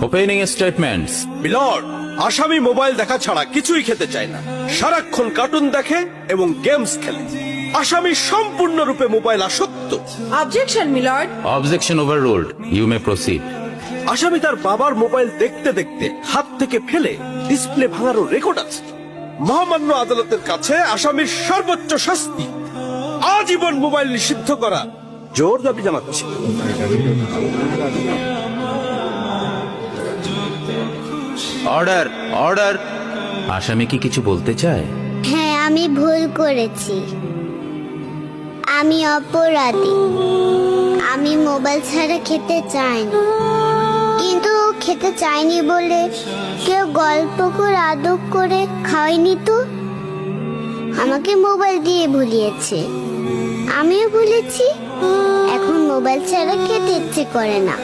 Opening statements. Milord, আসামি mobile দেখা ছাড়া কিছুই খেতে চায় না, সারাক্ষণ কার্টুন দেখে এবং গেমস খেলে। আসামি সম্পূর্ণরূপে মোবাইল আসক্ত। Objection milord. Objection overruled, you may proceed. আসামি তার বাবার মোবাইল দেখতে দেখতে হাত থেকে ফেলে ডিসপ্লে ভাঙারও রেকর্ড আছে। মহামান্য আদালতের কাছে আসামির সর্বোচ্চ শাস্তি আজীবন মোবাইল নিষিদ্ধ করা জোর দাবি জানাচ্ছি। Order, order. আসামি কি কিছু বলতে চায়? হ্যাঁ, আমি ভুল করেছি, আমি অপরাধী। আমি মোবাইল ছাড়া খেতে চাইনি, কিন্তু খেতে চাইনি বলে কেউ গল্প করে আদর করে খাওয়াইনি তো। আমাকে মোবাইল দিয়ে ভুলিয়েছে, আমিও ভুলেছি। এখন মোবাইল ছাড়া খেতে ইচ্ছে করে না।